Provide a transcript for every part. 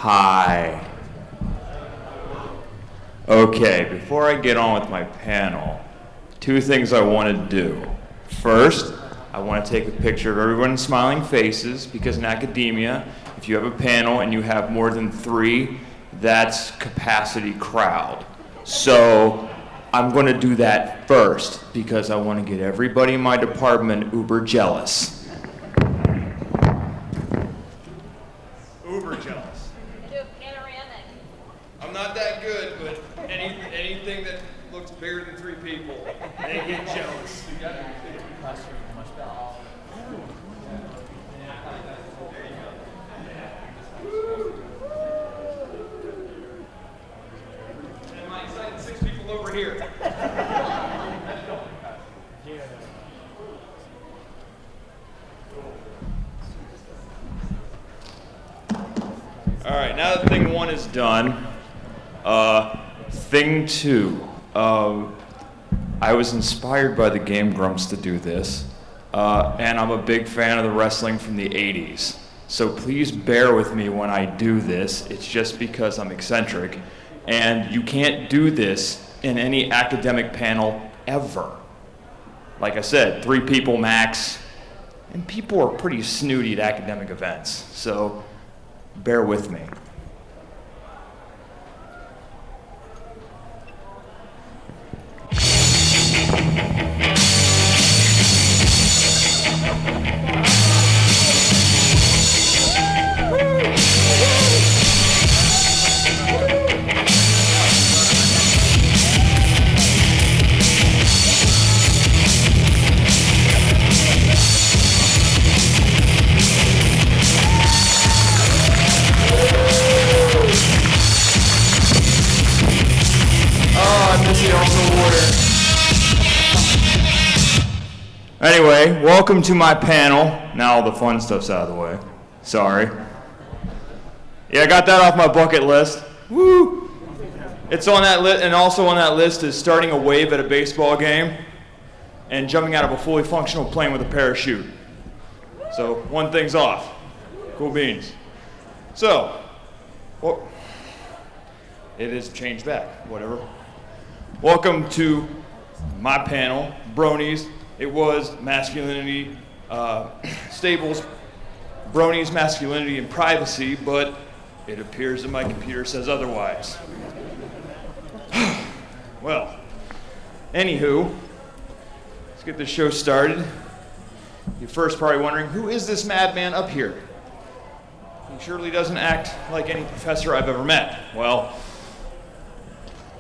Hi. Okay, before I get on with my panel, two things I want to do. First, I want to take a picture of everyone's smiling faces, because in academia, if you have a panel and you have more than 3, that's capacity crowd. So I'm going to do that first, because I want to get everybody in my department uber jealous. Uber jealous. Do a panoramic. I'm not that good, but anything that looks bigger than 3 people, they get jealous. And my excited 6 people over here. All right, now that thing 1 is done, thing 2. I was inspired by the Game Grumps to do this, and I'm a big fan of the wrestling from the 80s. So please bear with me when I do this. It's just because I'm eccentric, and you can't do this in any academic panel ever. Like I said, 3 people max, and people are pretty snooty at academic events, so bear with me. Anyway, welcome to my panel. Now all the fun stuff's out of the way. Sorry. Yeah, I got that off my bucket list. Woo! It's on that list, and also on that list is starting a wave at a baseball game and jumping out of a fully functional plane with a parachute. So one thing's off. Cool beans. So, well, it is changed back. Whatever. Welcome to my panel, Bronies. It was Masculinity, Stables, Bronies, Masculinity, and Privacy, but it appears that my computer says otherwise. Well, anywho, let's get this show started. You're first probably wondering, who is this madman up here? He surely doesn't act like any professor I've ever met. Well,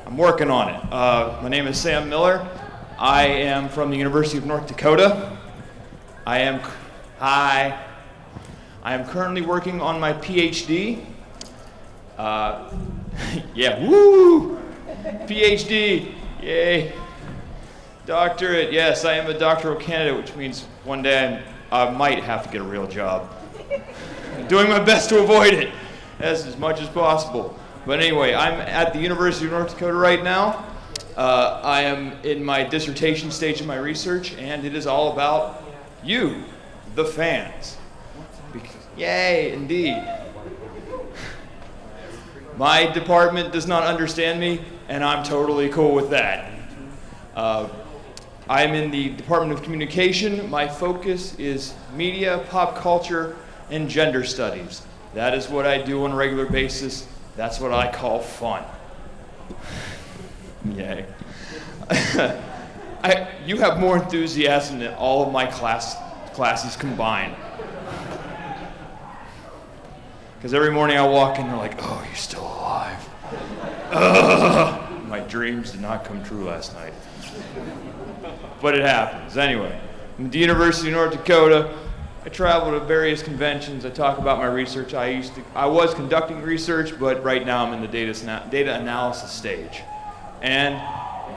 I'm working on it. My name is Sam Miller. I am from the University of North Dakota. I am currently working on my PhD. Yeah, woo! PhD, yay. Doctorate, yes, I am a doctoral candidate, which means one day I might have to get a real job. I'm doing my best to avoid it as much as possible. But anyway, I'm at the University of North Dakota right now. I am in my dissertation stage of my research, and it is all about you, the fans. Yay, indeed. My department does not understand me, and I'm totally cool with that. I'm in the Department of Communication. My focus is media, pop culture, and gender studies. That is what I do on a regular basis. That's what I call fun. Yay. You have more enthusiasm than all of my classes combined. Because every morning I walk in, they're like, oh, you're still alive. My dreams did not come true last night. But it happens. Anyway, I'm at the University of North Dakota. I travel to various conventions. I talk about my research. I was conducting research, but right now I'm in the data analysis stage. And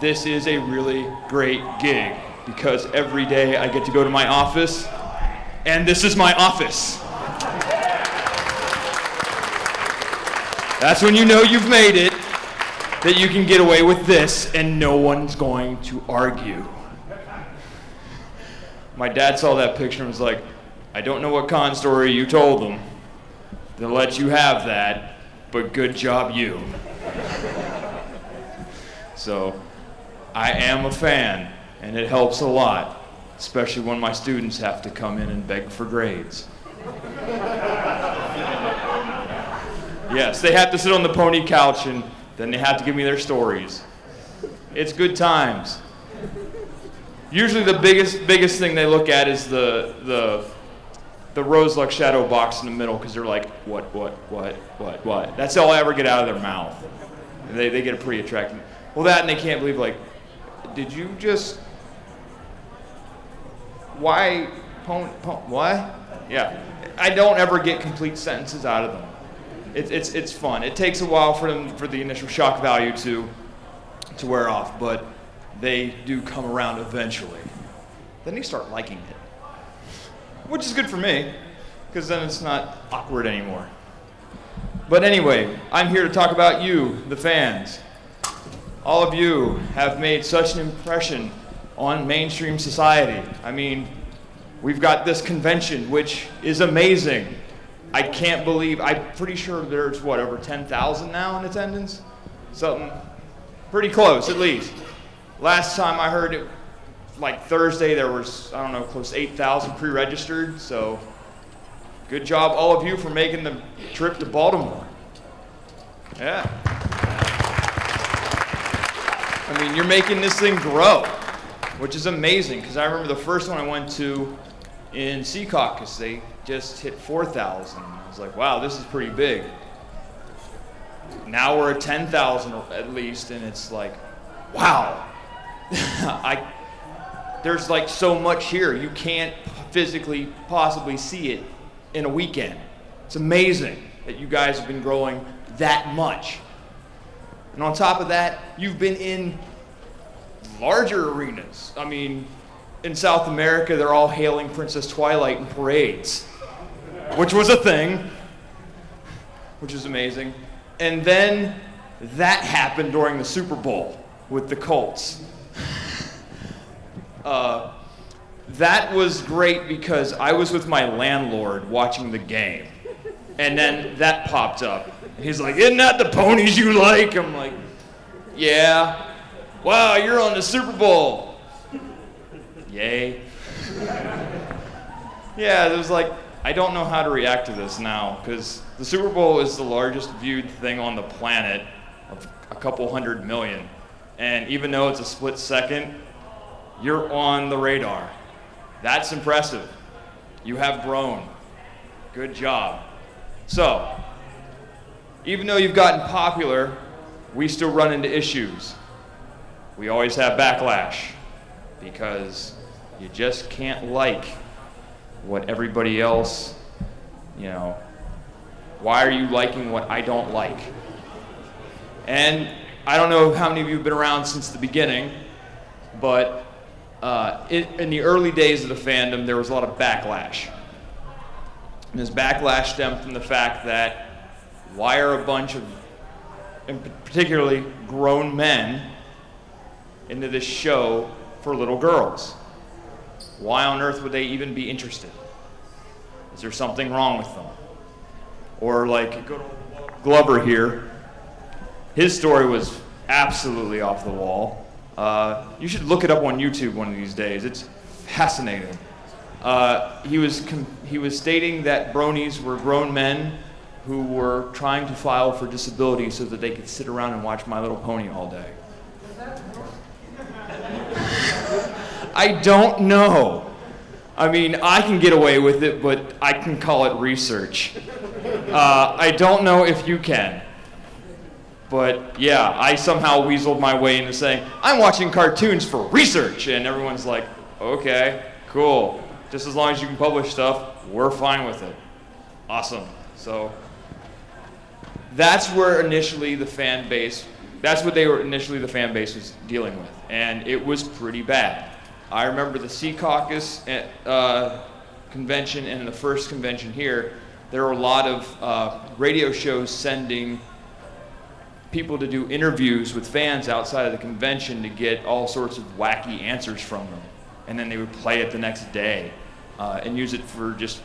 this is a really great gig because every day I get to go to my office, and this is my office. That's when you know you've made it, that you can get away with this and no one's going to argue. My dad saw that picture and was like, I don't know what con story you told them to let you have that, but good job you. So I am a fan, and it helps a lot, especially when my students have to come in and beg for grades. Yes, they have to sit on the pony couch and then they have to give me their stories. It's good times. Usually the biggest thing they look at is the rose luck shadow box in the middle, because they're like, what? That's all I ever get out of their mouth. And they get it pretty attractive. Well, that, and they can't believe, like, did you just, why, what? Yeah, I don't ever get complete sentences out of them. It's fun. It takes a while for the initial shock value to wear off, but they do come around eventually. Then they start liking it, which is good for me, because then it's not awkward anymore. But anyway, I'm here to talk about you, the fans. All of you have made such an impression on mainstream society. I mean, we've got this convention, which is amazing. I can't believe, I'm pretty sure there's, over 10,000 now in attendance? Something pretty close, at least. Last time I heard it, like Thursday, there was, I don't know, close to 8,000 pre-registered, so good job, all of you, for making the trip to Baltimore. Yeah. I mean, you're making this thing grow, which is amazing, because I remember the first one I went to in Sea Caucus, they just hit 4,000. I was like, wow, this is pretty big. Now we're at 10,000 at least, and it's like, wow. There's like so much here. You can't physically possibly see it in a weekend. It's amazing that you guys have been growing that much. And on top of that, you've been in larger arenas. I mean, in South America, they're all hailing Princess Twilight in parades, which was a thing, which is amazing. And then that happened during the Super Bowl with the Colts. That was great because I was with my landlord watching the game, and then that popped up. He's like, "Isn't that the ponies you like?" I'm like, "Yeah." "Wow, you're on the Super Bowl." Yay. Yeah, it was like, I don't know how to react to this now, because the Super Bowl is the largest viewed thing on the planet, of a couple 100 million. And even though it's a split second, you're on the radar. That's impressive. You have grown. Good job. So, even though you've gotten popular, we still run into issues. We always have backlash, because you just can't like what everybody else, why are you liking what I don't like? And I don't know how many of you have been around since the beginning, but in the early days of the fandom, there was a lot of backlash. And this backlash stemmed from the fact that why are a bunch of, and particularly grown men, into this show for little girls? Why on earth would they even be interested? Is there something wrong with them? Or like Glover here, his story was absolutely off the wall. You should look it up on YouTube one of these days. It's fascinating. He was stating that Bronies were grown men who were trying to file for disability so that they could sit around and watch My Little Pony all day. I don't know. I mean, I can get away with it, but I can call it research. I don't know if you can. But yeah, I somehow weaseled my way into saying, I'm watching cartoons for research. And everyone's like, okay, cool. Just as long as you can publish stuff, we're fine with it. Awesome. So that's where initially the fan base, the fan base was dealing with. And it was pretty bad. I remember the Sea Caucus convention and the first convention here, there were a lot of radio shows sending people to do interviews with fans outside of the convention to get all sorts of wacky answers from them. And then they would play it the next day and use it for just,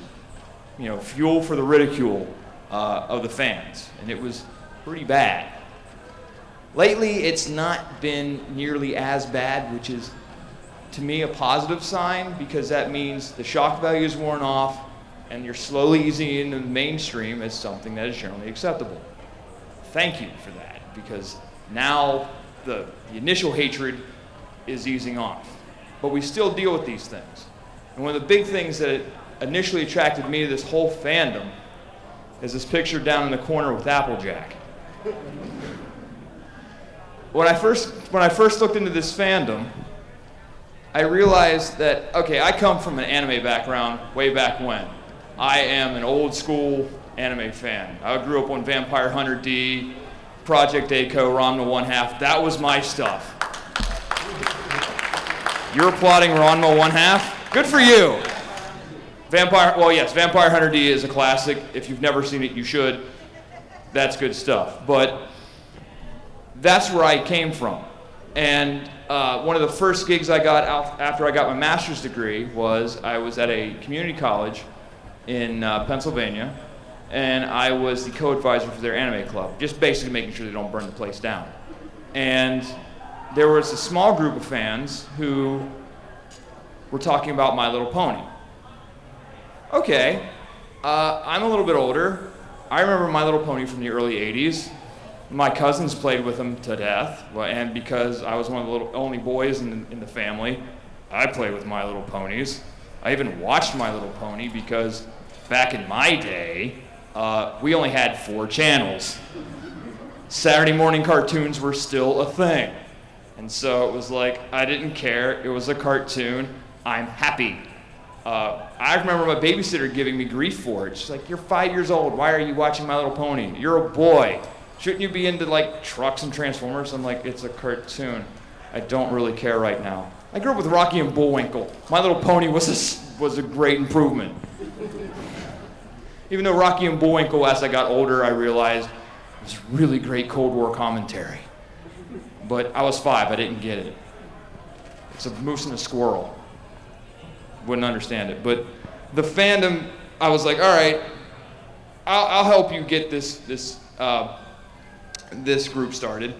fuel for the ridicule of the fans. And it was pretty bad. Lately, it's not been nearly as bad, which is, to me, a positive sign, because that means the shock value is worn off and you're slowly easing into the mainstream as something that is generally acceptable. Thank you for that, because now the initial hatred is easing off. But we still deal with these things. And one of the big things that initially attracted me to this whole fandom is this picture down in the corner with Applejack. When I first looked into this fandom, I realized that, okay, I come from an anime background way back when. I am an old school anime fan. I grew up on Vampire Hunter D, Project A.k.a, Ranma 1/2. That was my stuff. You're applauding Ranma 1/2? Good for you. Vampire Hunter D is a classic. If you've never seen it, you should. That's good stuff. But that's where I came from. And one of the first gigs I got out after I got my master's degree was I was at a community college in Pennsylvania, and I was the co-advisor for their anime club, just basically making sure they don't burn the place down. And there was a small group of fans who were talking about My Little Pony. Okay, I'm a little bit older. I remember My Little Pony from the early 80s. My cousins played with them to death, and because I was one of the only boys in the family, I played with My Little Ponies. I even watched My Little Pony because back in my day, we only had 4 channels. Saturday morning cartoons were still a thing. And so it was like, I didn't care. It was a cartoon. I'm happy. I remember my babysitter giving me grief for it. She's like, you're 5 years old. Why are you watching My Little Pony? You're a boy. Shouldn't you be into like trucks and Transformers? I'm like, it's a cartoon. I don't really care right now. I grew up with Rocky and Bullwinkle. My Little Pony was a great improvement. Even though Rocky and Bullwinkle, as I got older, I realized it was really great Cold War commentary. But I was 5, I didn't get it. It's a moose and a squirrel. Wouldn't understand it. But the fandom, I was like, all right, I'll help you get this group started.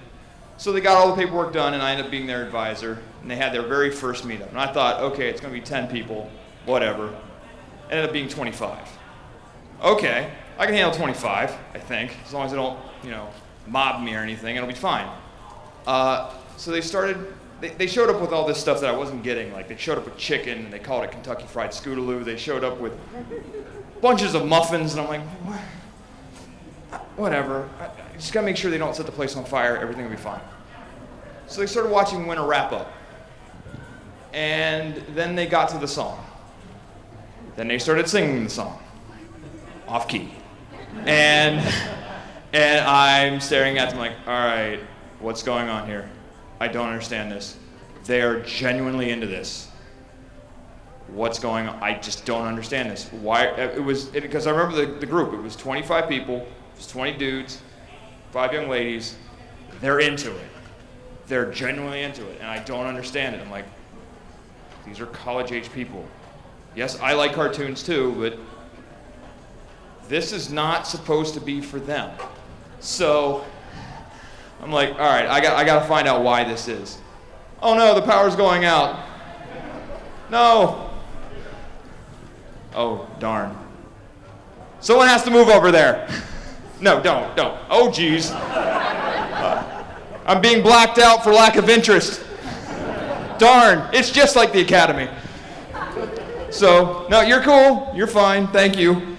So they got all the paperwork done, and I ended up being their advisor. And they had their very first meetup. And I thought, okay, it's going to be 10 people, whatever. Ended up being 25. Okay, I can handle 25, I think, as long as they don't, mob me or anything, it'll be fine. So they started. They showed up with all this stuff that I wasn't getting. Like, they showed up with chicken, and they called it Kentucky Fried Scootaloo. They showed up with bunches of muffins, and I'm like, what? Whatever. I just gotta make sure they don't set the place on fire. Everything will be fine. So they started watching Winter Wrap Up. And then they got to the song. Then they started singing the song. Off key. And I'm staring at them like, all right, what's going on here? I don't understand this. They are genuinely into this. What's going on? I just don't understand this. Why? Because I remember the group. It was 25 people. It was 20 dudes, 5 young ladies. They're into it. They're genuinely into it, and I don't understand it. I'm like, these are college-age people. Yes, I like cartoons too, but this is not supposed to be for them. So I'm like, all right, I got to find out why this is. Oh no, the power's going out. No. Oh, darn. Someone has to move over there. No, don't. Oh, geez. I'm being blacked out for lack of interest. Darn, it's just like the Academy. So, no, you're cool. You're fine. Thank you.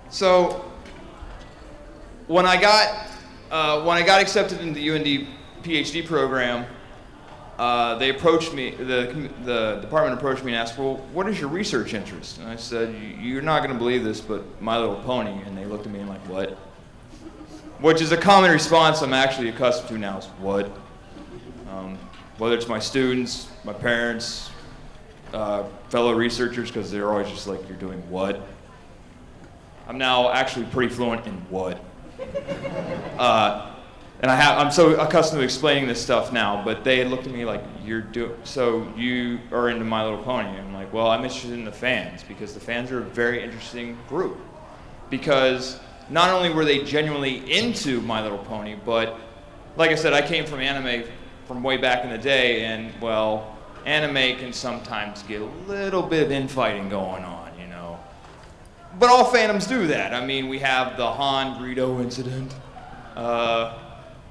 So, when I got accepted into the UND PhD program, they approached me, the department approached me and asked, well, what is your research interest? And I said, you're not going to believe this, but My Little Pony. And they looked at me and like, what? Which is a common response I'm actually accustomed to now is, what? Whether it's my students, my parents, fellow researchers, because they're always just like, you're doing what? I'm now actually pretty fluent in what? And I'm so accustomed to explaining this stuff now, but they had looked at me like, so you are into My Little Pony? And I'm like, well, I'm interested in the fans, because the fans are a very interesting group. Because not only were they genuinely into My Little Pony, but like I said, I came from anime from way back in the day, and well, anime can sometimes get a little bit of infighting going on, you know. But all fandoms do that. I mean, we have the Han Greedo incident,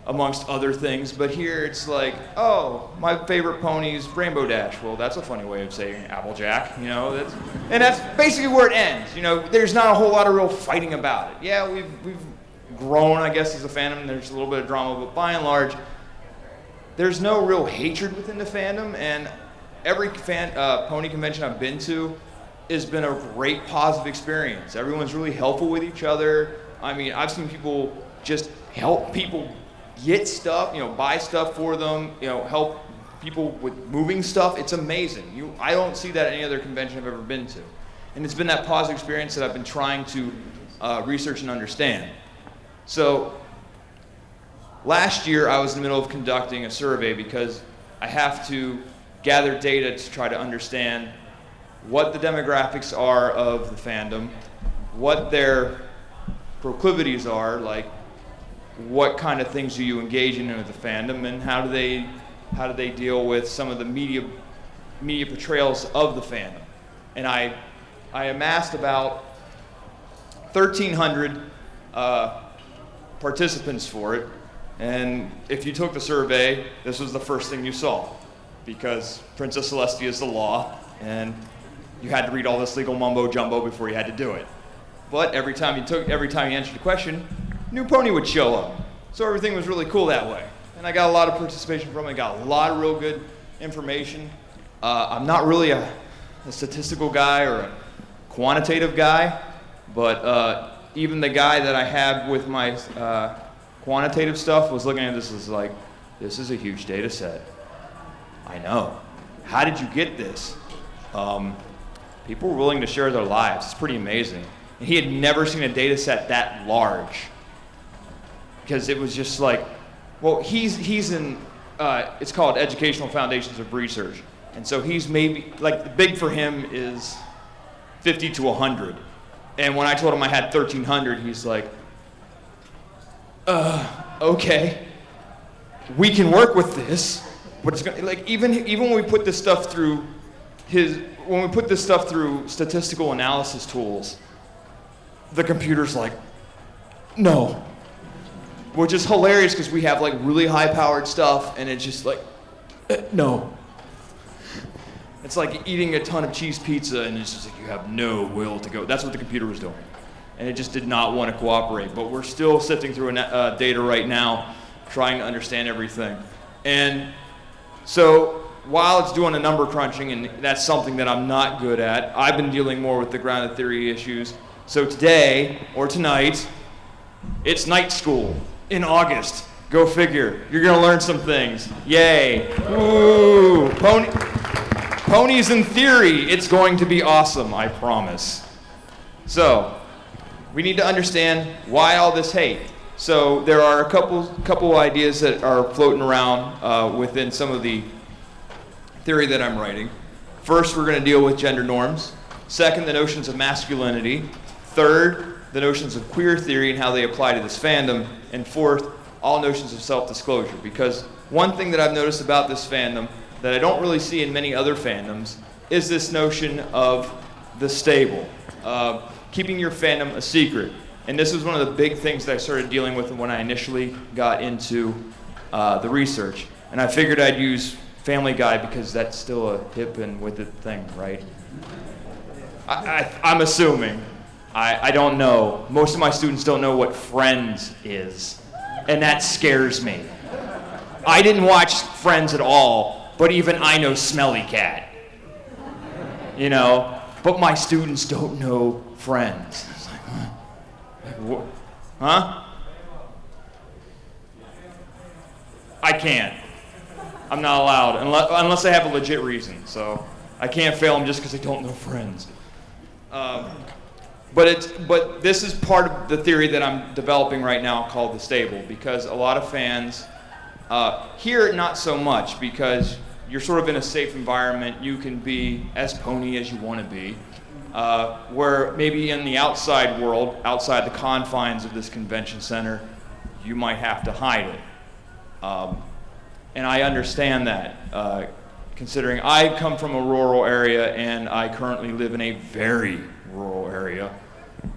amongst other things, but here it's like, oh, my favorite pony's Rainbow Dash. Well, that's a funny way of saying Applejack, you know. That's basically where it ends. You know, there's not a whole lot of real fighting about it. Yeah, we've grown, I guess, as a fandom. There's a little bit of drama, but by and large, there's no real hatred within the fandom. And every pony convention I've been to has been a great positive experience. Everyone's really helpful with each other. I mean, I've seen people just help people get stuff, you know, buy stuff for them, you know, help people with moving stuff. It's amazing. I don't see that at any other convention I've ever been to. And it's been that positive experience that I've been trying to research and understand. So last year I was in the middle of conducting a survey because I have to gather data to try to understand what the demographics are of the fandom, what their proclivities are, like what kind of things do you engage in with the fandom, and how do they deal with some of the media portrayals of the fandom. And I amassed about 1,300 participants for it, and if you took the survey, this was the first thing you saw, because Princess Celestia is the law, and you had to read all this legal mumbo jumbo before you had to do it. But every time you answered the question, new pony would show up. So everything was really cool that way. And I got a lot of participation from it, got a lot of real good information. I'm not really a statistical guy or a quantitative guy, but even the guy that I had with my quantitative stuff was looking at this as like, this is a huge data set. I know. How did you get this? People were willing to share their lives. It's pretty amazing. And he had never seen a data set that large. Because it was just like, well, he's in, it's called Educational Foundations of Research. And so he's maybe, like, big for him is 50 to 100. And when I told him I had 1,300, he's like, okay, we can work with this, but it's gonna, like, even when we put this stuff through statistical analysis tools, the computer's like, no. Which is hilarious because we have like really high-powered stuff, and it's just like, no. It's like eating a ton of cheese pizza, and it's just like you have no will to go. That's what the computer was doing, and it just did not want to cooperate. But we're still sifting through data right now, trying to understand everything. And so while it's doing a number crunching, and that's something that I'm not good at, I've been dealing more with the grounded theory issues. So today, or tonight, it's night school in August. Go figure. You're gonna learn some things. Yay. Ooh. Ponies in theory. It's going to be awesome, I promise. So, we need to understand why all this hate. So there are a couple ideas that are floating around within some of the theory that I'm writing. First, we're going to deal with gender norms. Second, the notions of masculinity. Third, the notions of queer theory and how they apply to this fandom. And fourth, all notions of self-disclosure. Because one thing that I've noticed about this fandom that I don't really see in many other fandoms is this notion of the stable, keeping your fandom a secret. And this was one of the big things that I started dealing with when I initially got into the research. And I figured I'd use Family Guy because that's still a hip and with it thing, right? I'm assuming. I don't know. Most of my students don't know what Friends is, and that scares me. I didn't watch Friends at all, but even I know Smelly Cat. You know? But my students don't know Friends. It's like, huh? I can't. I'm not allowed, unless I have a legit reason. So I can't fail them just because they don't know Friends. But this is part of the theory that I'm developing right now called the stable, because a lot of fans here not so much, because you're sort of in a safe environment. You can be as pony as you want to be. where maybe in the outside world, outside the confines of this convention center, you might have to hide it. And I understand that, considering I come from a rural area and I currently live in a very rural area.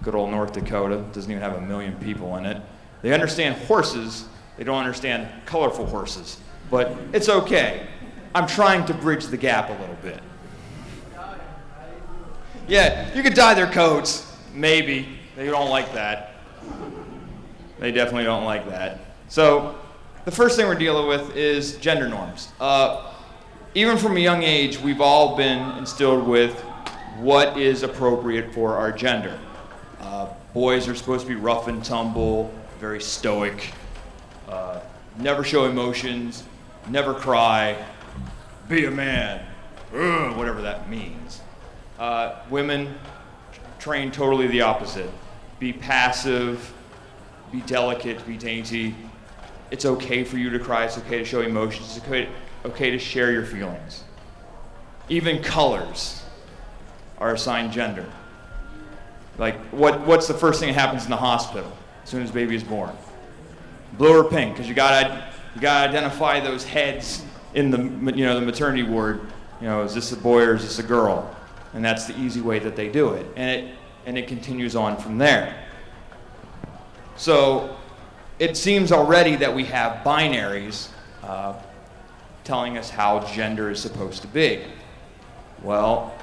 Good old North Dakota, doesn't even have 1 million people in it. They understand horses, they don't understand colorful horses, but it's okay. I'm trying to bridge the gap a little bit. Yeah, you could dye their coats, maybe. They don't like that. They definitely don't like that. So the first thing we're dealing with is gender norms. Even from a young age, we've all been instilled with what is appropriate for our gender. Boys are supposed to be rough and tumble, very stoic, never show emotions, never cry, be a man, whatever that means. Women train totally the opposite. Be passive, be delicate, be dainty. It's okay for you to cry, it's okay to show emotions, it's okay to share your feelings. Even colors are assigned gender. Like, what's the first thing that happens in the hospital as soon as baby is born? Blue or pink, because you gotta identify those heads in the the maternity ward. Is this a boy or is this a girl? And that's the easy way that they do it, and it continues on from there. So it seems already that we have binaries telling us how gender is supposed to be. Well,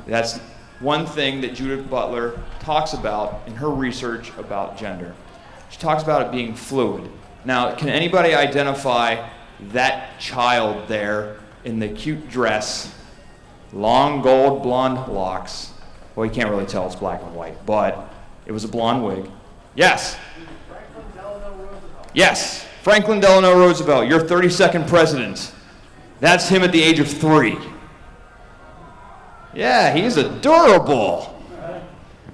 that's one thing that Judith Butler talks about in her research about gender. She talks about it being fluid. Now, can anybody identify that child there in the cute dress, long gold blonde locks? Well, you can't really tell, it's black and white, but it was a blonde wig. Yes? Franklin Delano Roosevelt. Yes, Franklin Delano Roosevelt, your 32nd president. That's him at the age of 3. Yeah, he's adorable.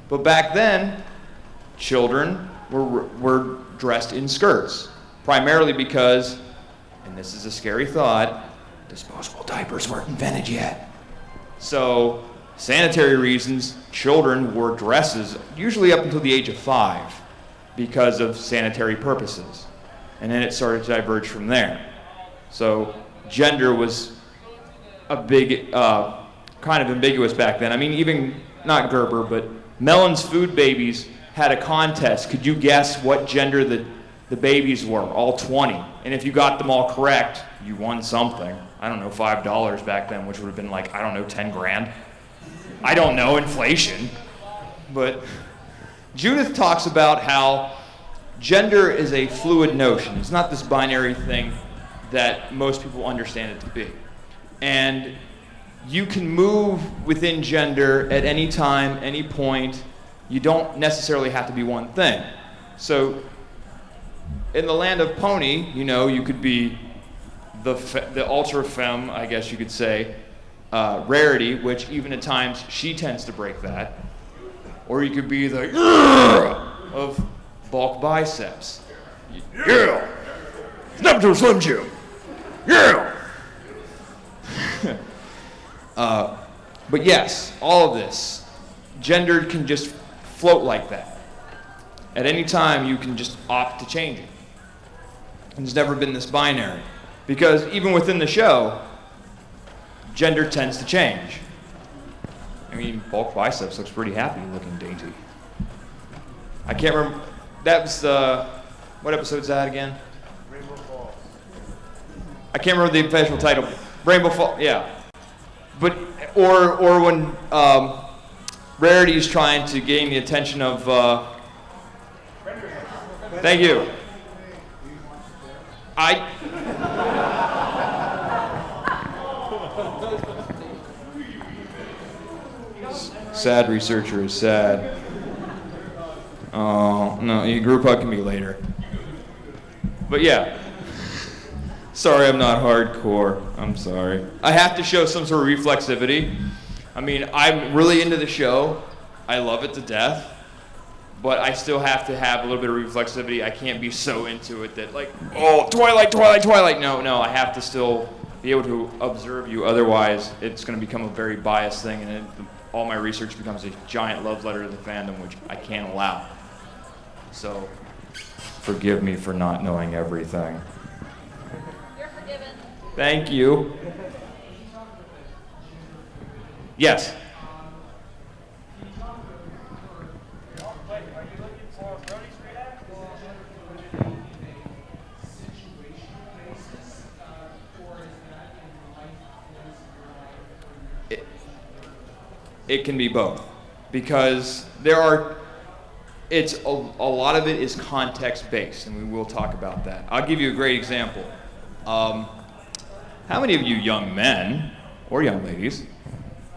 But back then, children were dressed in skirts, primarily because, and this is a scary thought, disposable diapers weren't invented yet. So, sanitary reasons, children wore dresses, usually up until the age of 5, because of sanitary purposes. And then it started to diverge from there. So, gender was a big, kind of ambiguous back then. I mean, even, not Gerber, but Mellon's Food Babies had a contest. Could you guess what gender the babies were? All 20. And if you got them all correct, you won something. I don't know, $5 back then, which would have been like, I don't know, 10 grand. I don't know, inflation. But Judith talks about how gender is a fluid notion. It's not this binary thing that most people understand it to be. And you can move within gender at any time, any point. You don't necessarily have to be one thing. So in the land of pony, you could be the ultra femme, I guess you could say, Rarity, which even at times she tends to break that. Or you could be the of bulk biceps. Yeah! Snap to a Slim Jim! Yeah! But yes, all of this, gender can just float like that. At any time, you can just opt to change it. And there's never been this binary. Because even within the show, gender tends to change. I mean, bulk biceps looks pretty happy looking dainty. I can't remember, that was what episode's that again? Rainbow Falls. I can't remember the official title. Rainbow Falls, yeah. But, or when Rarity is trying to gain the attention of, thank you. Sad researcher is sad. Oh, no, you group hugging me later. But yeah. Sorry, I'm not hardcore. I'm sorry. I have to show some sort of reflexivity. I mean, I'm really into the show. I love it to death. But I still have to have a little bit of reflexivity. I can't be so into it that like, oh, Twilight, Twilight, Twilight. No, I have to still be able to observe you. Otherwise, it's going to become a very biased thing, and all my research becomes a giant love letter to the fandom, which I can't allow. So, forgive me for not knowing everything. You're forgiven. Thank you. Yes? Wait, are you looking for Bronies react? It can be both, because a lot of it is context based, and we will talk about that. I'll give you a great example. How many of you young men, or young ladies,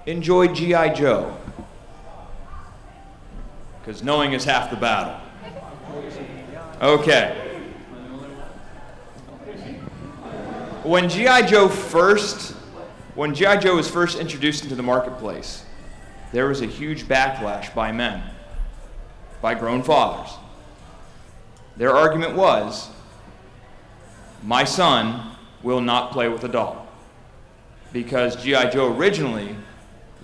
enjoy G.I. Joe? Because knowing is half the battle. Okay. When G.I. Joe was first introduced into the marketplace, there was a huge backlash by men, by grown fathers. Their argument was, my son will not play with a doll, because G.I. Joe originally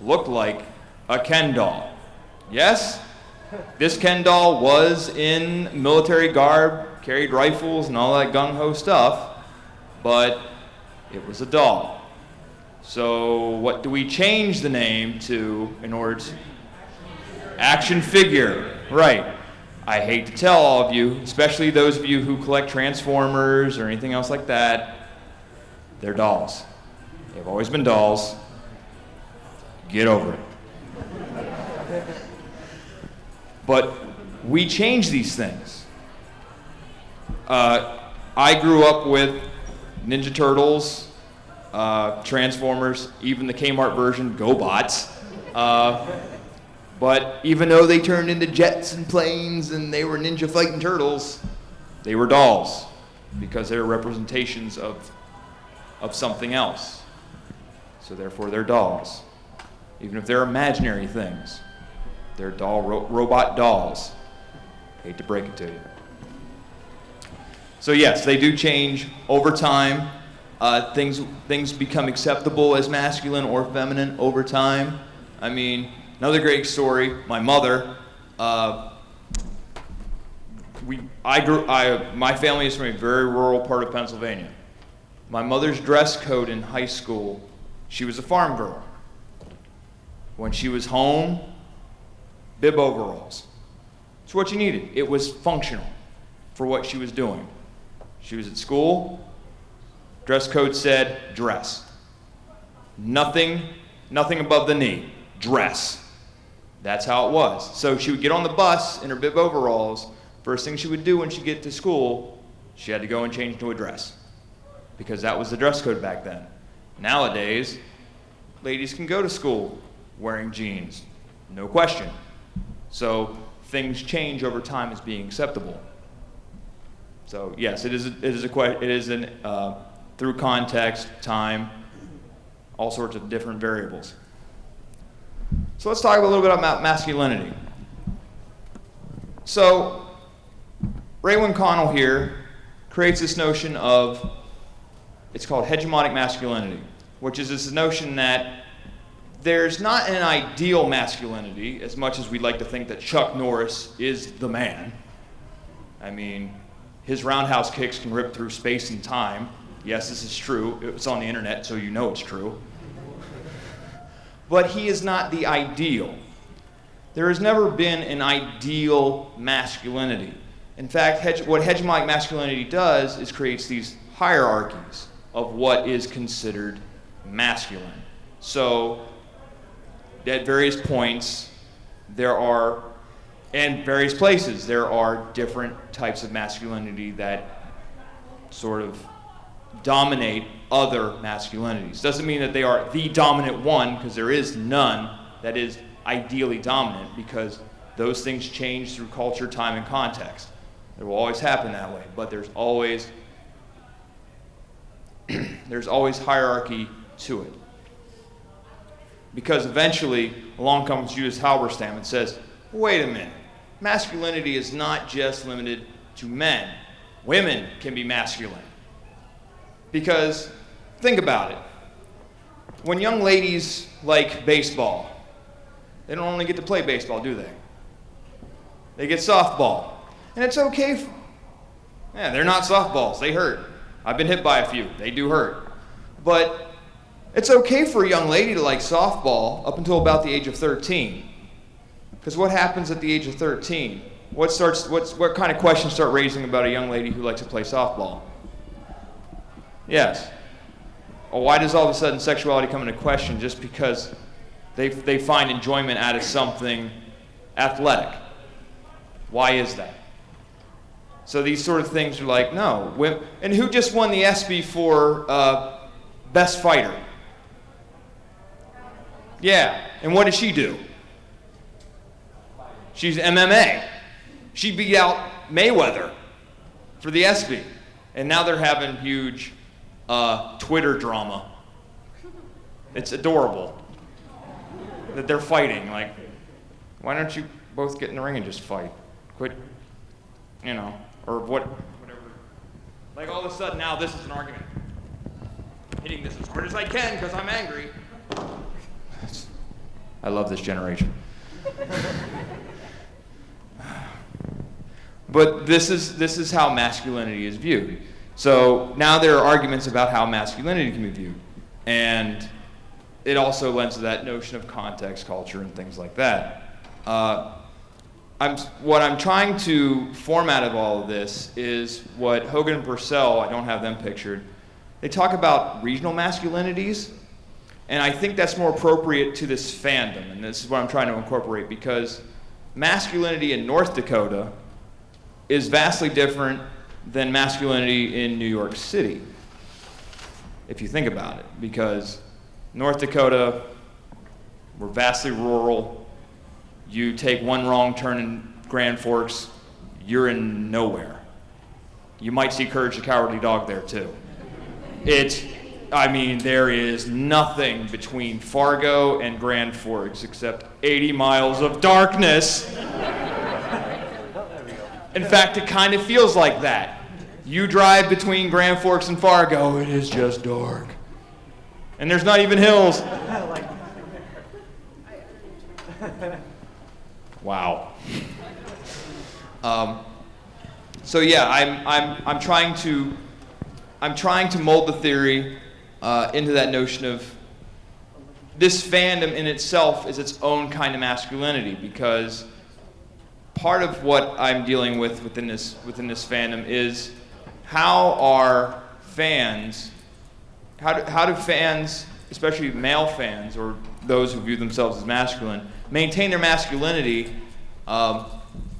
looked like a Ken doll. Yes, this Ken doll was in military garb, carried rifles and all that gung-ho stuff, but it was a doll. So what do we change the name to in order to? Action figure, right. I hate to tell all of you, especially those of you who collect Transformers or anything else like that, they're dolls. They've always been dolls. Get over it. But we change these things. I grew up with Ninja Turtles, Transformers, even the Kmart version, GoBots. But even though they turned into jets and planes and they were ninja fighting turtles, they were dolls because they were representations of something else. So therefore they're dolls. Even if they're imaginary things, they're robot dolls. Hate to break it to you. So yes, they do change over time. Things become acceptable as masculine or feminine over time. I mean, another great story. My mother, my family is from a very rural part of Pennsylvania. My mother's dress code in high school, she was a farm girl. When she was home, bib overalls. It's what you needed. It was functional for what she was doing. She was at school. Dress code said dress. Nothing above the knee. Dress. That's how it was. So she would get on the bus in her bib overalls. First thing she would do when she'd get to school, she had to go and change into a dress, because that was the dress code back then. Nowadays, ladies can go to school wearing jeans, no question. So things change over time as being acceptable. So yes, it is through context, time, all sorts of different variables. So let's talk a little bit about masculinity. So Raymond Connell here creates this notion of, it's called hegemonic masculinity, which is this notion that there's not an ideal masculinity, as much as we'd like to think that Chuck Norris is the man. I mean, his roundhouse kicks can rip through space and time. Yes, this is true. It's on the internet, so you know it's true. But he is not the ideal. There has never been an ideal masculinity. In fact, what hegemonic masculinity does is creates these hierarchies of what is considered masculine. So, at various points, and various places, there are different types of masculinity that sort of dominate other masculinities. Doesn't mean that they are the dominant one, because there is none that is ideally dominant, because those things change through culture, time, and context. It will always happen that way, but there's always hierarchy to it. Because eventually, along comes Judas Halberstam and says, wait a minute, masculinity is not just limited to men. Women can be masculine. Because, think about it. When young ladies like baseball, They don't only get to play baseball, do they? They get softball. And it's okay. Yeah, they're not softballs. They hurt. I've been hit by a few. They do hurt. But it's okay for a young lady to like softball up until about the age of 13. Because what happens at the age of 13? What kind of questions start raising about a young lady who likes to play softball? Yes. Well, why does all of a sudden sexuality come into question just because they find enjoyment out of something athletic? Why is that? So these sort of things are like, no. And who just won the ESPY for best fighter? Yeah. And what did she do? She's MMA. She beat out Mayweather for the ESPY. And now they're having huge Twitter drama. It's adorable that they're fighting. Like, why don't you both get in the ring and just fight? Quit, or whatever. Like all of a sudden now this is an argument. Hitting this as hard as I can because I'm angry. I love this generation. But this is how masculinity is viewed. So now there are arguments about how masculinity can be viewed. And it also lends to that notion of context, culture, and things like that. What I'm trying to form out of all of this is what Hogan and Purcell, I don't have them pictured, they talk about regional masculinities. And I think that's more appropriate to this fandom. And this is what I'm trying to incorporate, because masculinity in North Dakota is vastly different than masculinity in New York City, if you think about it. Because North Dakota, we're vastly rural. You take one wrong turn in Grand Forks, you're in nowhere. You might see Courage the Cowardly Dog there too. There is nothing between Fargo and Grand Forks except 80 miles of darkness. In fact, it kind of feels like that. You drive between Grand Forks and Fargo, it is just dark. And there's not even hills. Wow. So yeah, I'm trying to mold the theory into that notion of this fandom in itself is its own kind of masculinity, because part of what I'm dealing with within this fandom is how do fans, especially male fans or those who view themselves as masculine, maintain their masculinity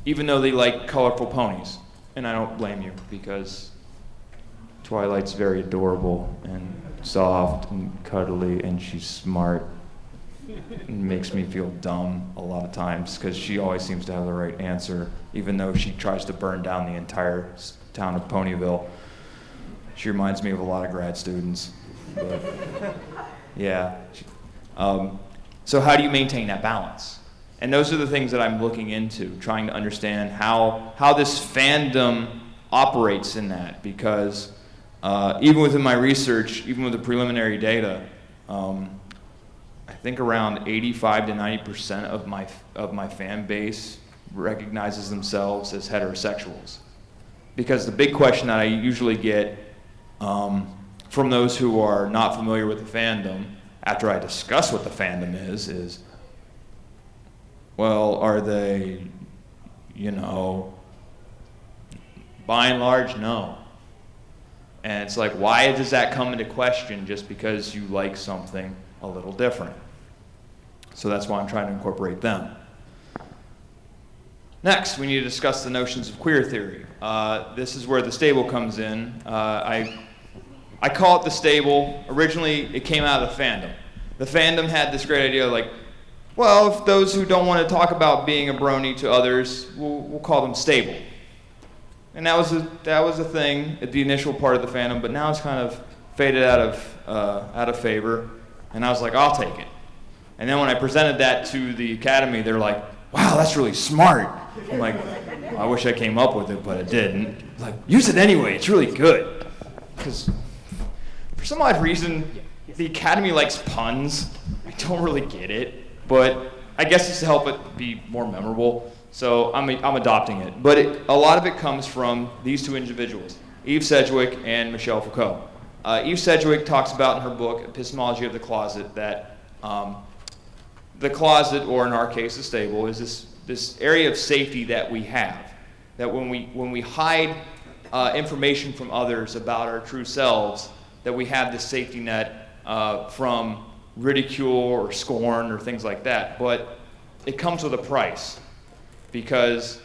even though they like colorful ponies. And I don't blame you, because Twilight's very adorable and soft and cuddly, and she's smart. It makes me feel dumb a lot of times because she always seems to have the right answer, even though she tries to burn down the entire town of Ponyville. She reminds me of a lot of grad students. But yeah. So how do you maintain that balance? And those are the things that I'm looking into, trying to understand how this fandom operates in that, because even within my research, even with the preliminary data, I think around 85 to 90% of my fan base recognizes themselves as heterosexuals. Because the big question that I usually get from those who are not familiar with the fandom, after I discuss what the fandom is, well, are they, by and large, no. And it's like, why does that come into question just because you like something a little different? So that's why I'm trying to incorporate them. Next, we need to discuss the notions of queer theory. This is where the stable comes in. I call it the stable. Originally, it came out of the fandom. The fandom had this great idea like, well, if those who don't want to talk about being a brony to others, we'll call them stable. And that was a thing at the initial part of the fandom, but now it's kind of faded out of favor. And I was like, I'll take it. And then when I presented that to the academy, they're like, wow, that's really smart. I'm like, well, I wish I came up with it, but I didn't. Like, use it anyway, it's really good. Because for some odd reason, the academy likes puns. I don't really get it. But I guess it's to help it be more memorable. So I'm adopting it. But a lot of it comes from these two individuals, Eve Sedgwick and Michel Foucault. Eve Sedgwick talks about in her book, Epistemology of the Closet, that the closet, or in our case, the stable, is this area of safety that we have. That when we hide information from others about our true selves, that we have this safety net from ridicule or scorn or things like that. But it comes with a price, because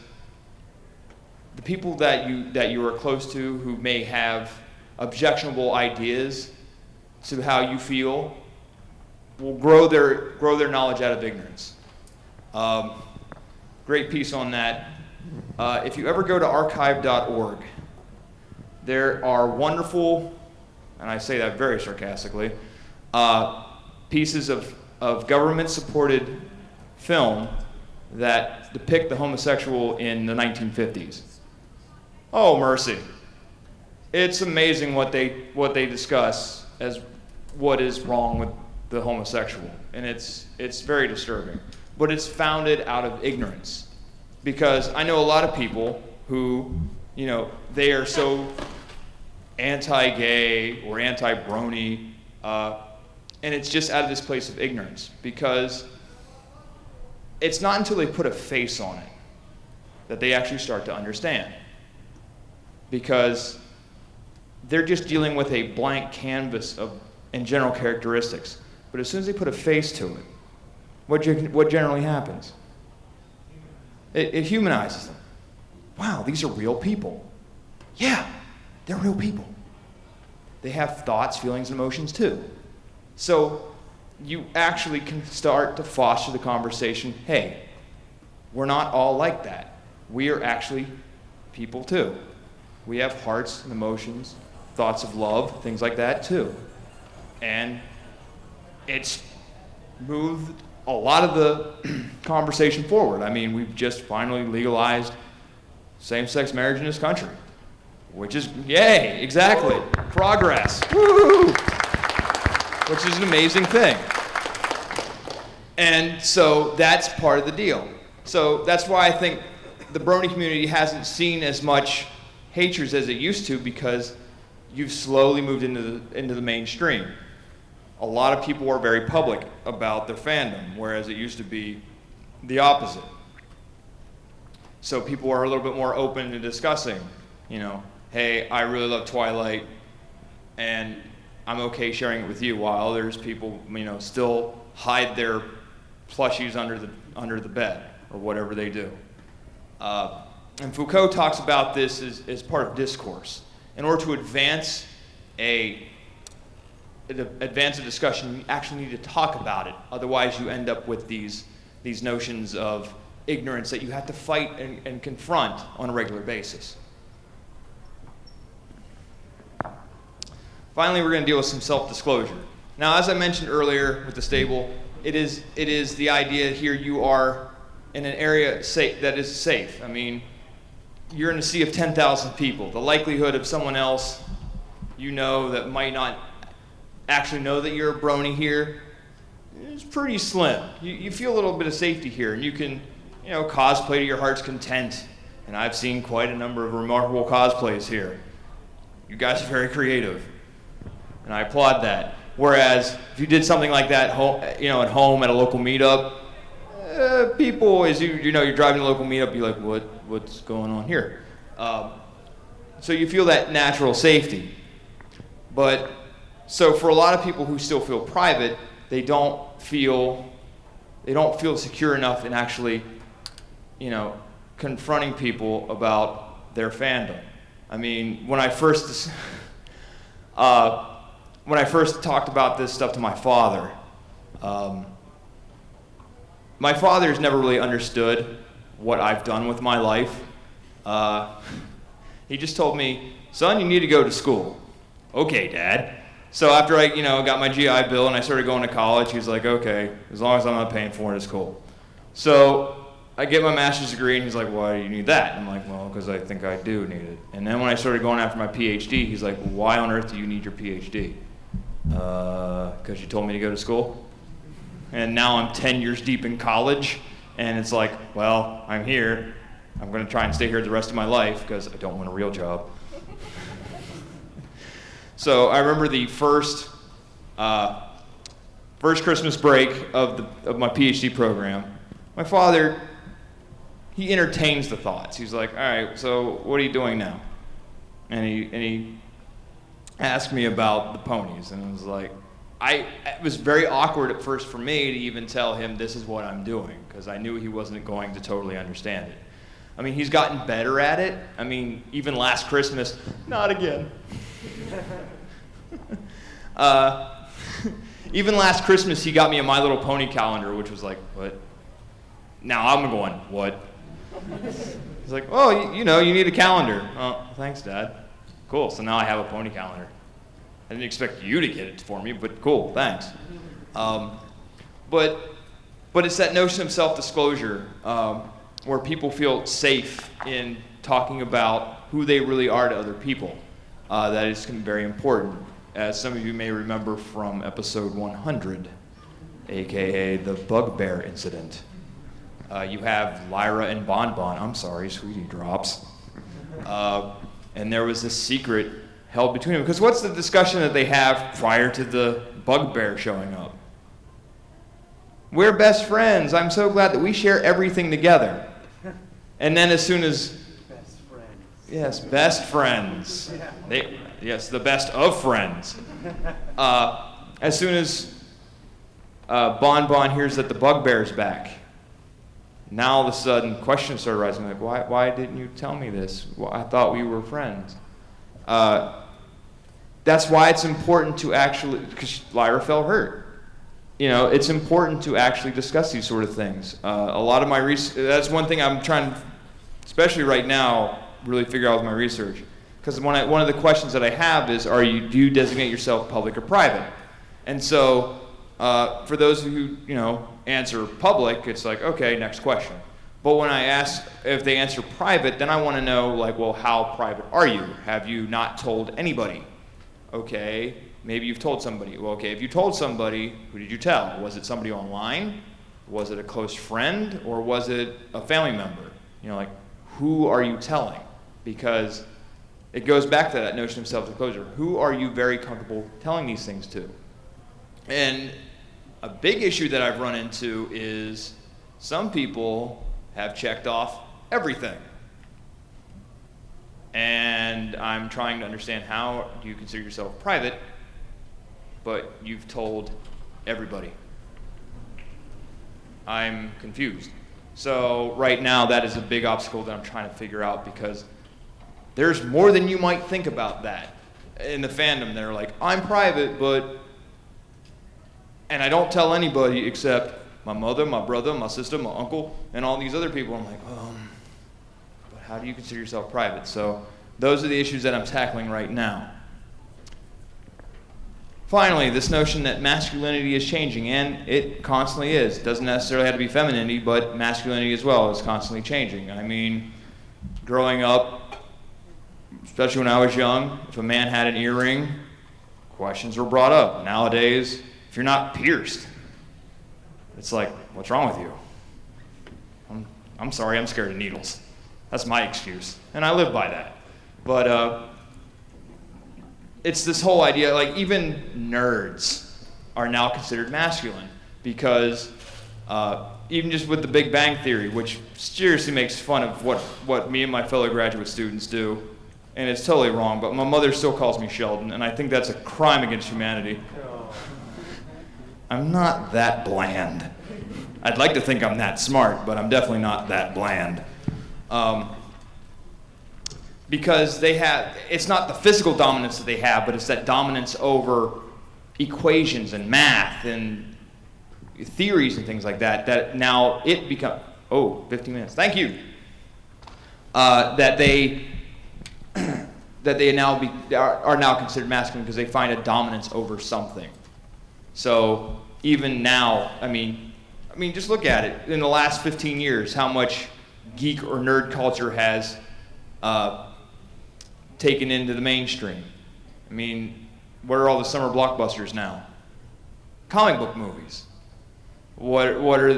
the people that you are close to who may have objectionable ideas to how you feel will grow their knowledge out of ignorance. Great piece on that. If you ever go to archive.org, there are wonderful, and I say that very sarcastically, pieces of government-supported film that depict the homosexual in the 1950s. Oh, mercy. It's amazing what they discuss as what is wrong with the homosexual, and it's very disturbing. But it's founded out of ignorance, because I know a lot of people who, they are so anti-gay or anti-brony, and it's just out of this place of ignorance, because it's not until they put a face on it that they actually start to understand, because they're just dealing with a blank canvas in general characteristics. But as soon as they put a face to it, what generally happens? It humanizes them. Wow, these are real people. Yeah, they're real people. They have thoughts, feelings, and emotions too. So you actually can start to foster the conversation, hey, we're not all like that. We are actually people too. We have hearts and emotions, thoughts of love, things like that too. And it's moved a lot of the conversation forward. I mean, we've just finally legalized same-sex marriage in this country, which is, yay, exactly, progress, woo! Which is an amazing thing. And so that's part of the deal. So that's why I think the Brony community hasn't seen as much hatred as it used to, because you've slowly moved into the mainstream. A lot of people are very public about their fandom, whereas it used to be the opposite. So people are a little bit more open to discussing, hey, I really love Twilight, and I'm okay sharing it with you, while others people, still hide their plushies under the bed, or whatever they do. And Foucault talks about this as part of discourse. In order to advance a discussion, you actually need to talk about it. Otherwise, you end up with these notions of ignorance that you have to fight and confront on a regular basis. Finally, we're going to deal with some self-disclosure. Now, as I mentioned earlier with the stable, it is the idea here you are in an area that is safe. I mean, you're in a sea of 10,000 people. The likelihood of someone else that might not actually know that you're a brony here is pretty slim. You feel a little bit of safety here, and you can cosplay to your heart's content. And I've seen quite a number of remarkable cosplays here. You guys are very creative, and I applaud that. Whereas if you did something like that, at home at a local meetup, people, as you're driving to a local meetup, you're like, what's going on here? So you feel that natural safety. But so for a lot of people who still feel private, they don't feel secure enough in actually, confronting people about their fandom. I mean, when I first talked about this stuff to my father has never really understood what I've done with my life. He just told me, son, you need to go to school. Okay, Dad. So after I, got my GI Bill and I started going to college, he was like, okay, as long as I'm not paying for it, it's cool. So I get my master's degree, and he's like, why do you need that? And I'm like, well, because I think I do need it. And then when I started going after my PhD, he's like, well, why on earth do you need your PhD? Because you told me to go to school? and now I'm 10 years deep in college, and it's like, well, I'm here. I'm going to try and stay here the rest of my life because I don't want a real job. So I remember the first Christmas break of my PhD program. My father, he entertains the thoughts. He's like, all right, so what are you doing now? And he asked me about the ponies, and it was like, it was very awkward at first for me to even tell him this is what I'm doing, because I knew he wasn't going to totally understand it. I mean, he's gotten better at it. I mean, even last Christmas, not again. Even last Christmas, he got me a My Little Pony calendar, which was like, what? Now I'm going, what? He's like, oh, you need a calendar. Oh, thanks, Dad. Cool, so now I have a pony calendar. I didn't expect you to get it for me, but cool, thanks. But it's that notion of self-disclosure where people feel safe in talking about who they really are to other people. That is very important. As some of you may remember from episode 100, a.k.a. the Bugbear Incident. You have Lyra and Bonbon, I'm sorry, Sweetie Drops. And there was this secret held between them. Because what's the discussion that they have prior to the Bugbear showing up? We're best friends. I'm so glad that we share everything together. And then as soon as... Best friends. Yes, best friends. Yes, the best of friends. As soon as Bonbon hears that the Bugbear's back, now all of a sudden questions start arising, like, why didn't you tell me this? Well, I thought we were friends. That's why it's important to actually, because Lyra felt hurt. It's important to actually discuss these sort of things. A lot of my research, that's one thing I'm trying, especially right now, really figure out with my research. Because one of the questions that I have is, do you designate yourself public or private? And so, for those who, answer public, it's like, okay, next question. But when I ask if they answer private, then I want to know, like, well, how private are you? Have you not told anybody? Okay, maybe you've told somebody. Well, okay, if you told somebody, who did you tell? Was it somebody online? Was it a close friend? Or was it a family member? Like, who are you telling? Because it goes back to that notion of self-disclosure. Who are you very comfortable telling these things to? And a big issue that I've run into is some people have checked off everything. And I'm trying to understand, how do you consider yourself private, but you've told everybody? I'm confused. So right now, that is a big obstacle that I'm trying to figure out, because there's more than you might think about that in the fandom. They're like, I'm private, and I don't tell anybody except my mother, my brother, my sister, my uncle, and all these other people. I'm like, but how do you consider yourself private? So those are the issues that I'm tackling right now. Finally, this notion that masculinity is changing, and it constantly is. It doesn't necessarily have to be femininity, but masculinity as well is constantly changing. I mean, growing up, especially when I was young, if a man had an earring, questions were brought up. Nowadays, if you're not pierced, it's like, what's wrong with you? I'm sorry, I'm scared of needles. That's my excuse, and I live by that. But it's this whole idea, like, even nerds are now considered masculine, because even just with the Big Bang Theory, which seriously makes fun of what me and my fellow graduate students do, and it's totally wrong, but my mother still calls me Sheldon, and I think that's a crime against humanity. I'm not that bland. I'd like to think I'm that smart, but I'm definitely not that bland. Because it's not the physical dominance that they have, but it's that dominance over equations and math and theories and things like that now it becomes, 15 minutes, thank you. That they are now considered masculine because they find a dominance over something. So even now, I mean, just look at it. In the last 15 years, how much geek or nerd culture has taken into the mainstream. I mean, what are all the summer blockbusters now? Comic book movies. what are,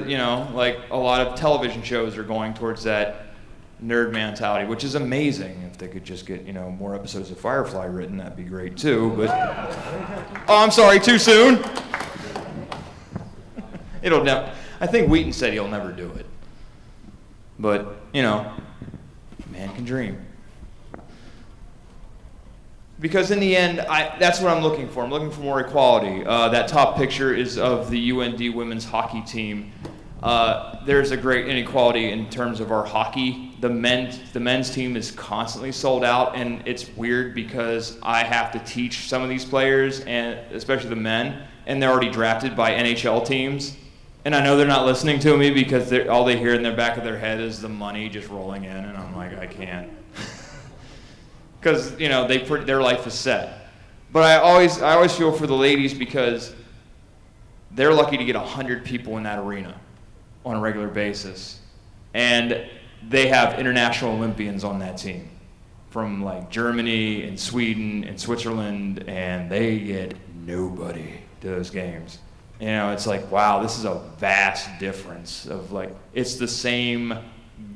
like a lot of television shows are going towards that nerd mentality, which is amazing. If they could just get, more episodes of Firefly written, that'd be great too, but, oh, I'm sorry, too soon? It'll never, I think Wheaton said he'll never do it. But, man can dream. Because in the end, that's what I'm looking for. I'm looking for more equality. That top picture is of the UND women's hockey team. There's a great inequality in terms of our hockey. The men's team is constantly sold out, and it's weird because I have to teach some of these players, and especially the men, and they're already drafted by NHL teams. And I know they're not listening to me because all they hear in the back of their head is the money just rolling in, and I'm like, I can't. Because their life is set. But I always feel for the ladies because they're lucky to get 100 people in that arena on a regular basis, and they have international Olympians on that team from like Germany and Sweden and Switzerland, and they get nobody to those games. It's like, wow, this is a vast difference of like, it's the same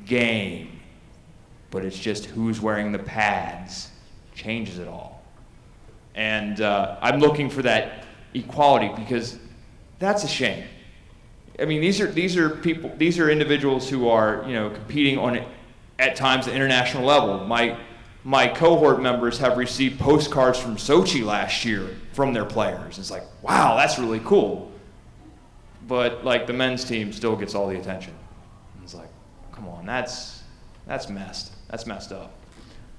game, but it's just who's wearing the pads changes it all. And I'm looking for that equality because that's a shame. I mean, these are individuals who are, competing on, at times, the international level. My cohort members have received postcards from Sochi last year from their players. It's like, wow, that's really cool. But like the men's team still gets all the attention. It's like, come on, that's messed. That's messed up.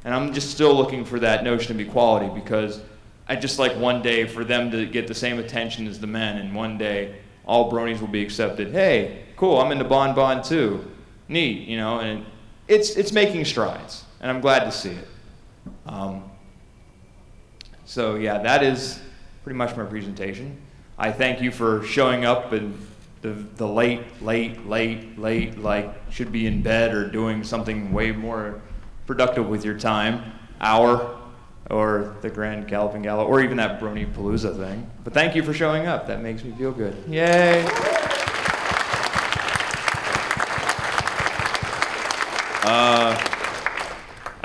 And I'm just still looking for that notion of equality because I just like one day for them to get the same attention as the men, and one day all bronies will be accepted. Hey, cool, I'm into Bon too. Neat, and it's making strides, and I'm glad to see it. So yeah, that is pretty much my presentation. I thank you for showing up and the late, like should be in bed or doing something way more productive with your time, hour, or the Grand Galloping Gala, or even that Brony Palooza thing. But thank you for showing up. That makes me feel good. Yay!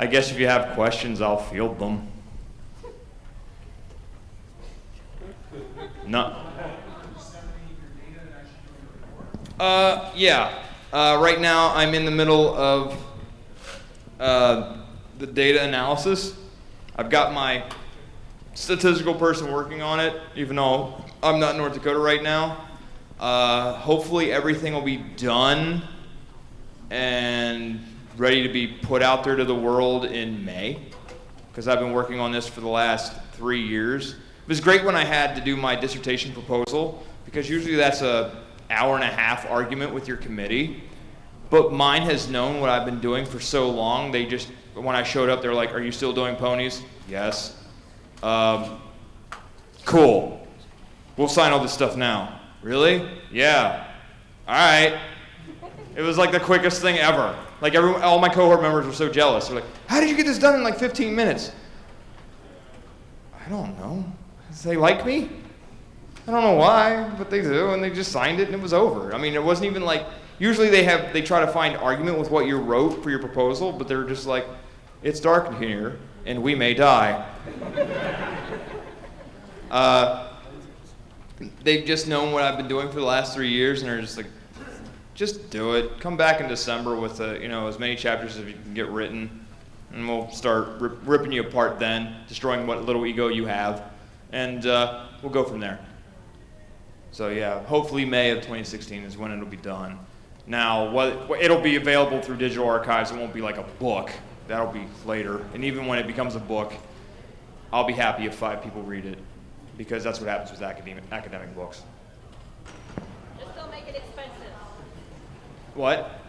I guess if you have questions, I'll field them. No. Yeah. Right now, I'm in the middle of the data analysis. I've got my statistical person working on it, even though I'm not in North Dakota right now. Hopefully, everything will be done and ready to be put out there to the world in May, because I've been working on this for the last 3 years. It was great when I had to do my dissertation proposal, because usually that's an hour-and-a-half argument with your committee. But mine has known what I've been doing for so long, they just, when I showed up, they're like, are you still doing ponies? Yes. Cool. We'll sign all this stuff now. Really? Yeah. All right. It was like the quickest thing ever. Like all my cohort members were so jealous. They're like, how did you get this done in like 15 minutes? I don't know. They like me? I don't know why, but they do, and they just signed it and it was over. I mean, it wasn't even like, usually they try to find argument with what you wrote for your proposal, but they're just like, it's dark in here and we may die. They've just known what I've been doing for the last 3 years, and they're just like, just do it. Come back in December with as many chapters as you can get written, and we'll start ripping you apart then, destroying what little ego you have, and we'll go from there. So yeah, hopefully May of 2016 is when it'll be done. Now, it'll be available through digital archives. It won't be like a book. That'll be later. And even when it becomes a book, I'll be happy if 5 people read it, because that's what happens with academic books. Just don't make it expensive. What?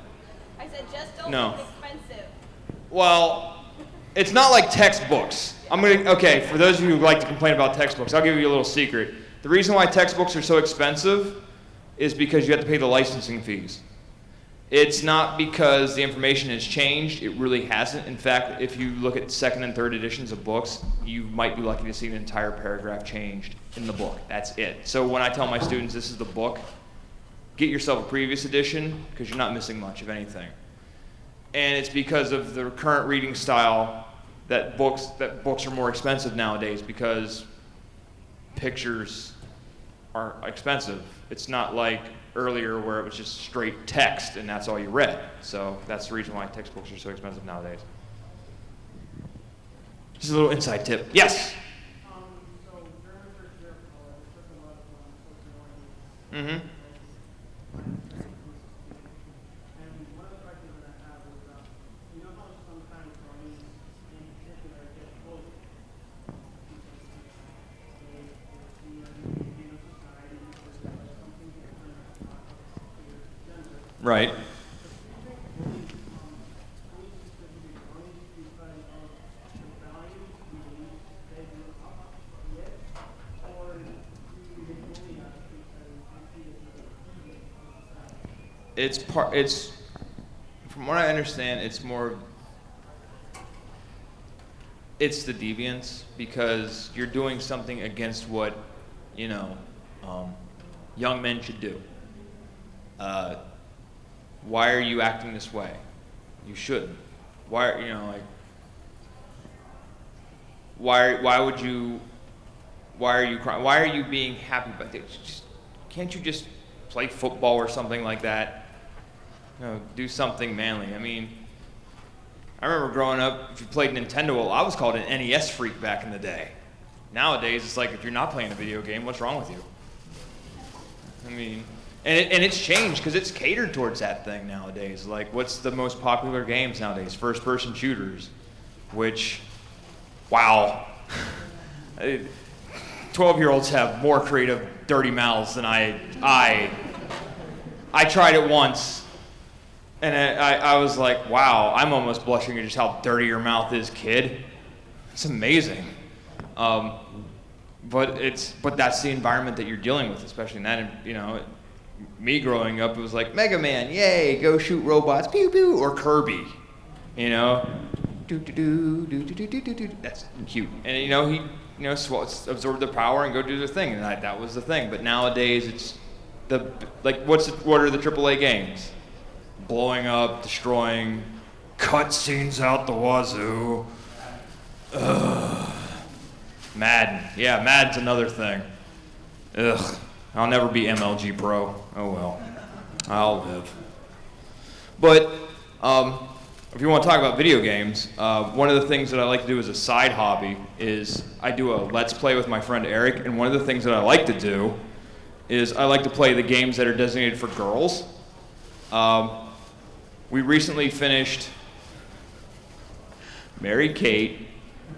I said just don't No. make it expensive. Well, it's not like textbooks. Okay, for those of you who like to complain about textbooks, I'll give you a little secret. The reason why textbooks are so expensive is because you have to pay the licensing fees. It's not because the information has changed. It really hasn't. In fact, if you look at second and third editions of books, you might be lucky to see an entire paragraph changed in the book. That's it. So when I tell my students this is the book, get yourself a previous edition because you're not missing much of anything. And it's because of the current reading style that books are more expensive nowadays, because pictures are expensive. It's not like earlier where it was just straight text and that's all you read. So that's the reason why textbooks are so expensive nowadays. Just a little inside tip. Yes? So during the first year of college, I took a lot of social Mm-hmm. and one of the questions that I have is, you know how sometimes Bronies in particular get bullied because they see in a society because there's like something different about their gender. Right. It's from what I understand, it's the deviance, because you're doing something against what, young men should do. Why are you acting this way? You shouldn't. Why are you crying? Why are you being happy about this? Can't you just play football or something like that? Do something manly. I mean, I remember growing up, if you played Nintendo, well, I was called an NES freak back in the day. Nowadays, it's like, if you're not playing a video game, what's wrong with you? I mean, and it's changed because it's catered towards that thing nowadays. Like, what's the most popular games nowadays? First-person shooters, which, wow. 12-year-olds have more creative, dirty mouths than I tried it once, and I was like, wow, I'm almost blushing at just how dirty your mouth is, kid. It's amazing. But that's the environment that you're dealing with, especially in that, me growing up, it was like, Mega Man, yay, go shoot robots, pew pew, or Kirby, that's cute. And he absorb the power and go do their thing, and that was the thing. But nowadays it's what are the AAA games? Blowing up, destroying, cut scenes out the wazoo. Madden. Yeah, Madden's another thing. Ugh. I'll never be MLG Pro. Oh well. I'll live. But if you want to talk about video games, one of the things that I like to do as a side hobby is I do a Let's Play with my friend Eric, and one of the things that I like to do is I like to play the games that are designated for girls. We recently finished Mary-Kate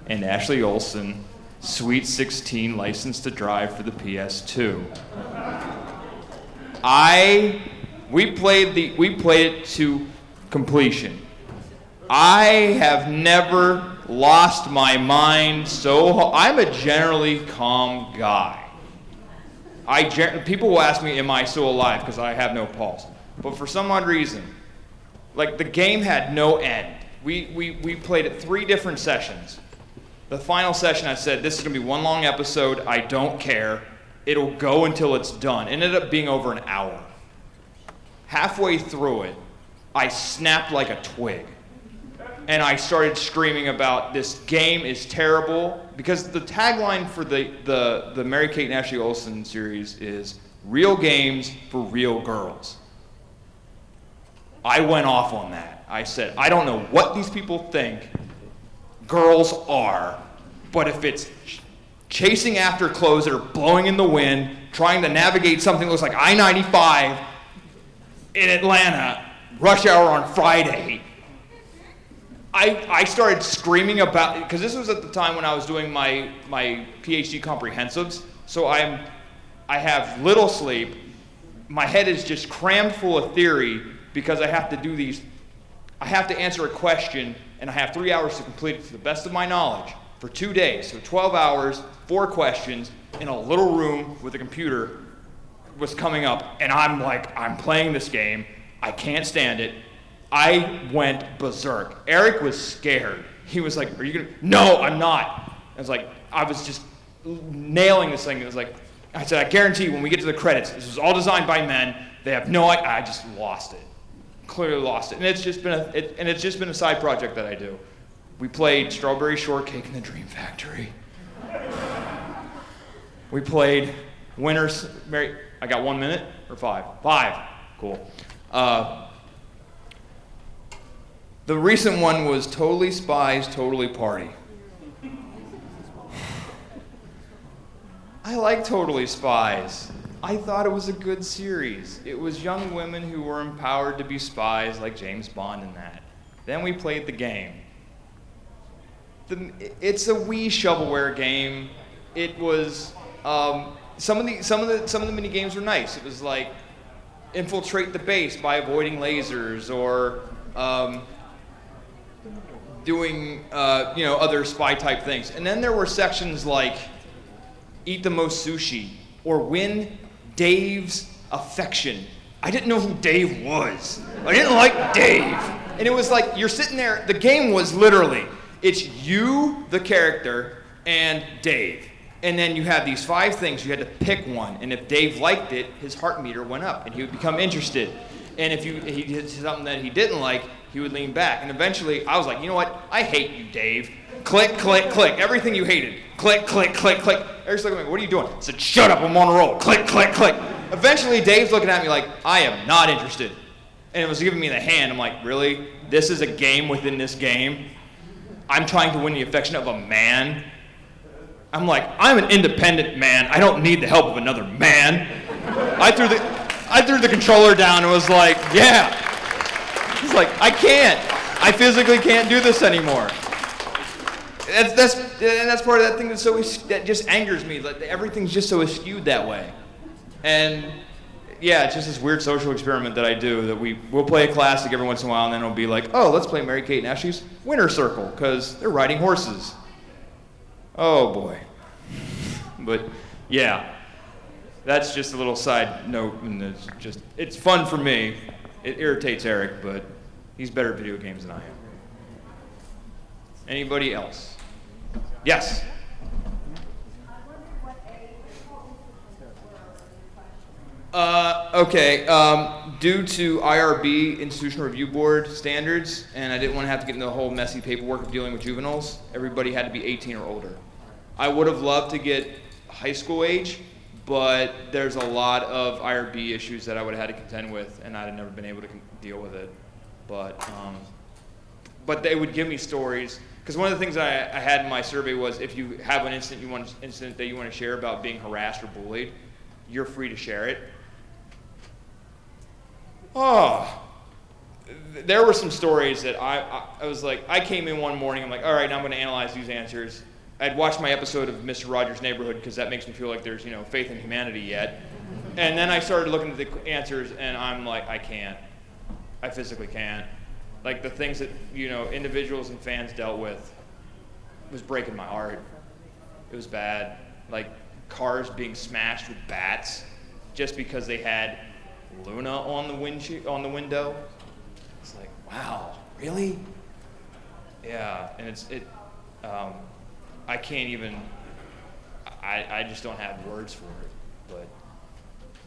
and Ashley Olsen Sweet 16 License to Drive for the PS2. We played it to completion. I have never lost my mind I'm a generally calm guy. People will ask me, am I still alive? Because I have no pulse. But for some odd reason, the game had no end. We played it 3 different sessions. The final session, I said, this is going to be one long episode. I don't care. It'll go until it's done. It ended up being over an hour. Halfway through it, I snapped like a twig. And I started screaming about, this game is terrible. Because the tagline for the Mary-Kate and Ashley Olsen series is, real games for real girls. I went off on that. I said, I don't know what these people think girls are, but if it's chasing after clothes that are blowing in the wind, trying to navigate something that looks like I-95 in Atlanta, rush hour on Friday, I started screaming about, because this was at the time when I was doing my PhD comprehensives, so I have little sleep, my head is just crammed full of theory, because I have to answer a question, and I have 3 hours to complete it to the best of my knowledge for 2 days. So 12 hours, 4 questions, in a little room with a computer was coming up, and I'm playing this game. I can't stand it. I went berserk. Eric was scared. He was like, are you gonna? No, I'm not. I was just nailing this thing. It was like, I said, I guarantee when we get to the credits, this was all designed by men. they have no idea. I just lost it. Clearly lost it. And it's just been a side project that I do. We played Strawberry Shortcake in the Dream Factory. We played Winners. Mary, I got 1 minute or 5? 5. Cool. The recent one was Totally Spies, Totally Party. I like Totally Spies. I thought it was a good series. It was young women who were empowered to be spies like James Bond and that. Then we played the game. It's a Wii shovelware game. It was some of the mini games were nice. It was like infiltrate the base by avoiding lasers, or doing other spy type things. And then there were sections like eat the most sushi or win Dave's affection. I didn't know who Dave was. I didn't like Dave. And it was like you're sitting there. The game was literally it's you, the character, and Dave. And then you have these 5 things. You had to pick one. And if Dave liked it, his heart meter went up, and he would become interested. And if he did something that he didn't like, he would lean back. And eventually, I was like, you know what? I hate you, Dave. Click, click, click. Everything you hated. Click, click, click, click. Eric's looking at me, what are you doing? I said, shut up, I'm on a roll. Click, click, click. Eventually, Dave's looking at me like, I am not interested. And it was giving me the hand. I'm like, really? This is a game within this game? I'm trying to win the affection of a man? I'm like, I'm an independent man. I don't need the help of another man. I threw the controller down and was like, yeah. He's like, I can't. I physically can't do this anymore. That's part of that thing that just angers me. Like, everything's just so skewed that way. And yeah, it's just this weird social experiment that I do that we'll play a classic every once in a while, and then it'll be like, oh, let's play Mary-Kate and Ashley's Winter Circle, because they're riding horses. Oh boy. But yeah, that's just a little side note, and it's fun for me. It irritates Eric, but he's better at video games than I am. Anybody else? Yes? Okay, due to IRB, Institutional Review Board standards, and I didn't want to have to get into the whole messy paperwork of dealing with juveniles, everybody had to be 18 or older. I would have loved to get high school age, but there's a lot of IRB issues that I would have had to contend with, and I'd have never been able to deal with it. But they would give me stories, because one of the things I had in my survey was if you have an incident that you want to share about being harassed or bullied, you're free to share it. Oh, there were some stories that I was like, I came in one morning, I'm like, all right, now I'm going to analyze these answers. I'd watched my episode of Mr. Rogers' Neighborhood because that makes me feel like there's, faith in humanity yet. And then I started looking at the answers, and I'm like, I can't. I physically can't. Like, the things that, individuals and fans dealt with was breaking my heart. It was bad. Like, cars being smashed with bats just because they had Luna on the window. It's like, wow, really? Yeah, and I can't even, I just don't have words for it. But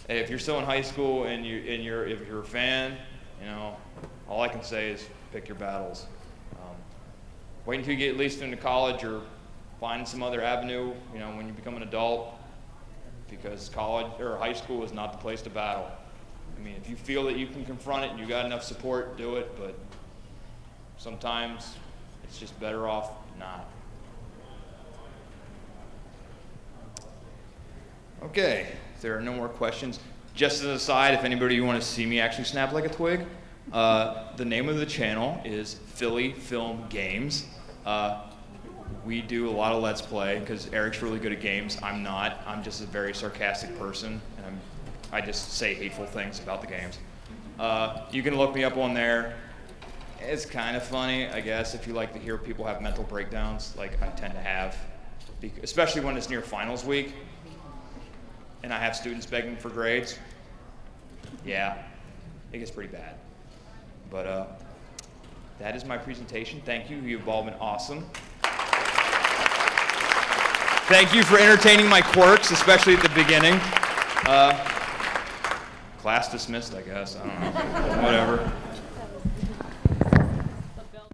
hey, if you're still in high school and if you're a fan, all I can say is pick your battles. Wait until you get at least into college, or find some other avenue, when you become an adult, because college or high school is not the place to battle. I mean, if you feel that you can confront it and you got enough support, do it, but sometimes it's just better off not. Okay, if there are no more questions, just as an aside, if anybody want to see me actually snap like a twig, the name of the channel is Philly Film Games. We do a lot of Let's Play because Eric's really good at games. I'm not. I'm just a very sarcastic person, and I just say hateful things about the games. You can look me up on there. It's kind of funny, I guess, if you like to hear people have mental breakdowns, like I tend to have, especially when it's near finals week, and I have students begging for grades. Yeah, it gets pretty bad. But that is my presentation. Thank you. You've all been awesome. Thank you for entertaining my quirks, especially at the beginning. Class dismissed, I guess. I don't know. Whatever.